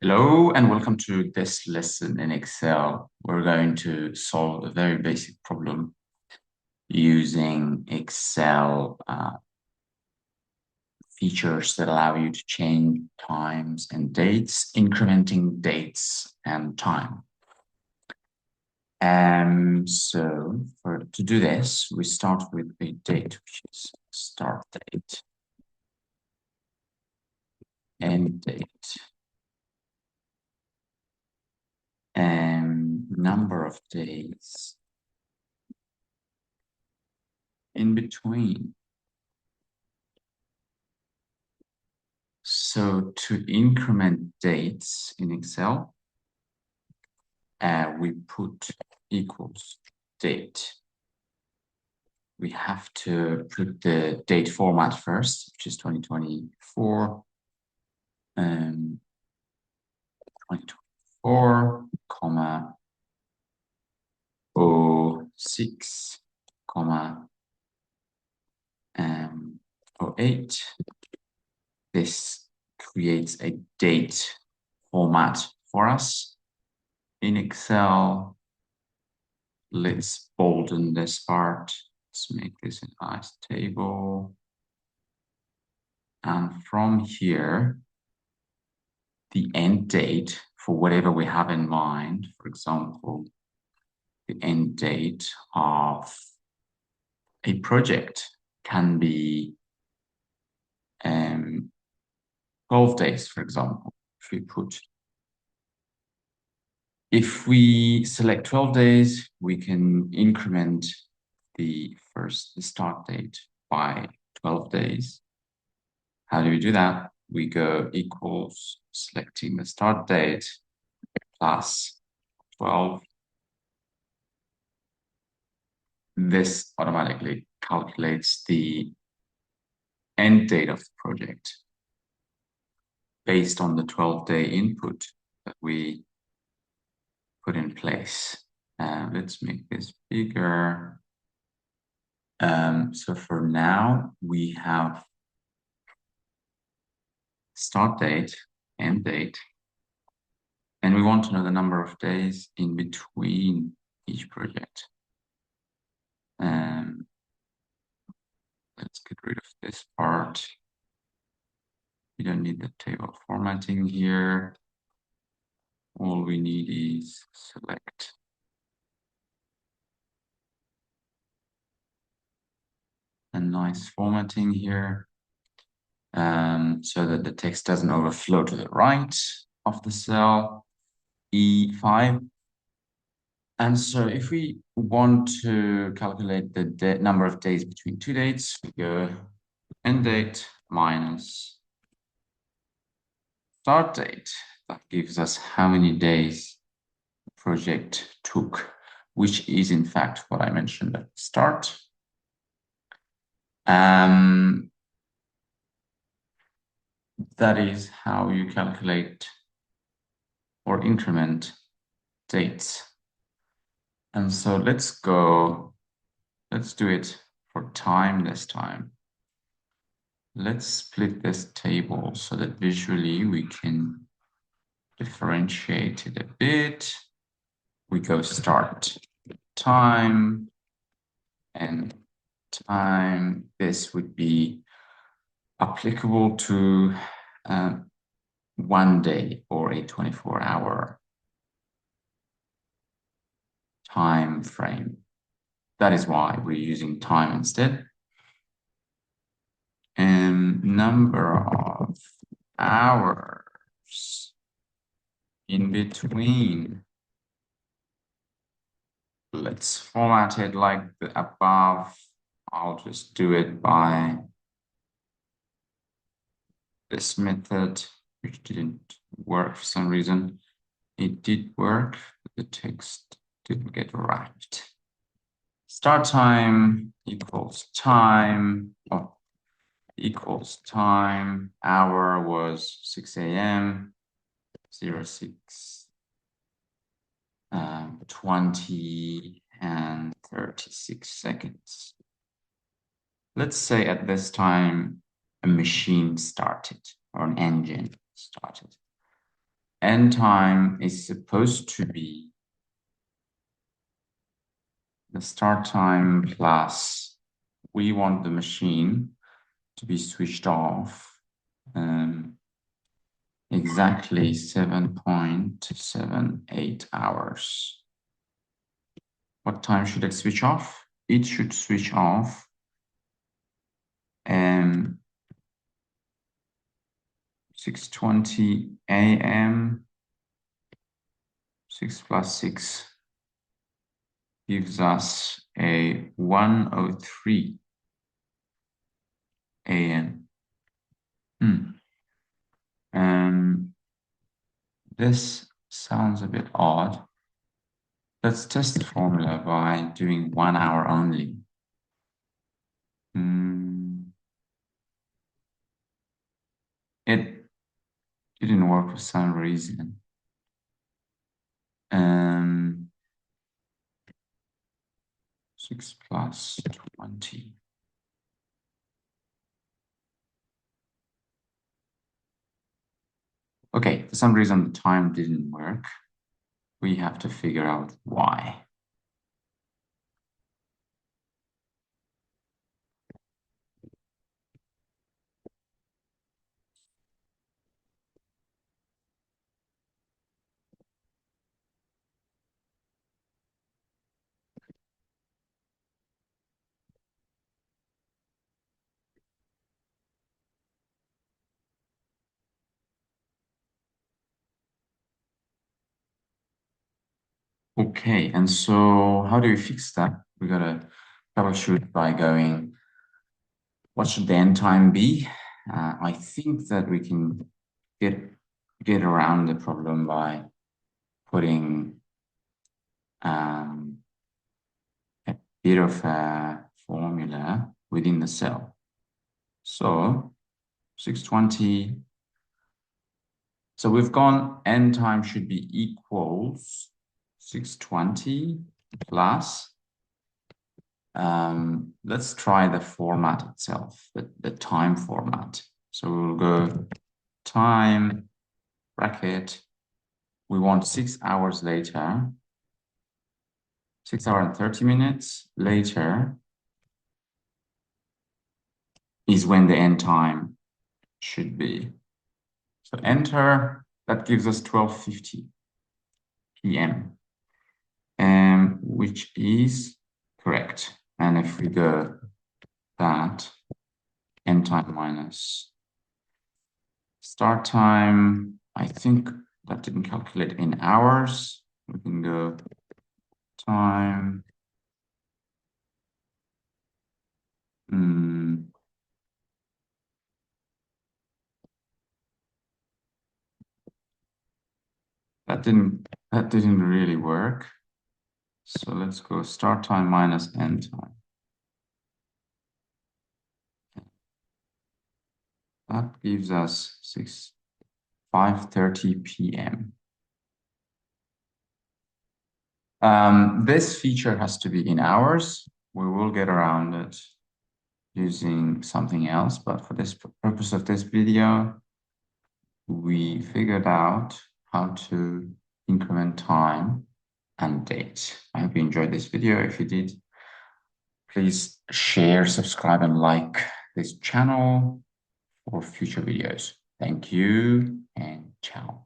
Hello and welcome to this lesson in Excel. We're going to solve a very basic problem using Excel features that allow you to change times and dates, incrementing dates and time. To do this, we start with a date, which is start date, end date, and number of days in between. So to increment dates in Excel, we put equals date. We have to put the date format first, which is 2024, 2024, comma, 06, comma, 08. This creates a date format for us in Excel. Let's bolden this part. Let's make this a nice table. And from here, the end date for whatever we have in mind, for example, the end date of a project can be 12 days, for example. If we select 12 days, we can increment the start date by 12 days. How do we do that? We go equals selecting the start date plus 12. This automatically calculates the end date of the project based on the 12-day input that we put in place. Let's make this bigger. So for now, we have start date, end date, and we want to know the number of days in between each project. Let's get rid of this part. We don't need the table formatting here. All we need is select. A nice formatting here, so that the text doesn't overflow to the right of the cell, E5. And so if we want to calculate the number of days between two dates, we go end date minus start date. That gives us how many days the project took, which is in fact what I mentioned at the start. That is how you calculate or increment dates. And so let's do it for time this time. Let's split this table so that visually we can differentiate it a bit. We go start time and time. This would be applicable to 1 day or a 24-hour time frame. That is why we're using time instead. And number of hours in between. Let's format it like the above. I'll just do it by this method, which didn't work for some reason. It did work, but the text didn't get wrapped. Start time equals time. Equals time. Hour was 6 a.m. 06, 20 and 36 seconds. Let's say at this time a machine started or an engine started. end time is supposed to be the start time plus we want the machine to be switched off exactly 7.78 hours. What time should it switch off? It should switch off 6:20 a.m. 6 plus 6 gives us a 1:03 a.m. This sounds a bit odd. Let's test the formula by doing 1 hour only. It didn't work for some reason. 6 plus 20. Okay, for some reason the time didn't work. We have to figure out why. Okay, and so how do we fix that? We gotta troubleshoot by going, what should the end time be? I think that we can get around the problem by putting a bit of a formula within the cell. So 620. So we've gone end time should be equals 620 plus. Let's try the format itself, the time format. So we'll go time bracket. We want 6 hours later, 6 hours and 30 minutes later is when the end time should be. So enter, that gives us 12:50 p.m. Which is correct. And if we go that, end time minus start time, I think that didn't calculate in hours. We can go time. That didn't really work. So let's go start time minus end time. That gives us 5:30 p.m. This feature has to be in hours. We will get around it using something else, but for this purpose of this video, we figured out how to increment time and date. I hope you enjoyed this video. If you did, please share, subscribe, and like this channel for future videos. Thank you and ciao.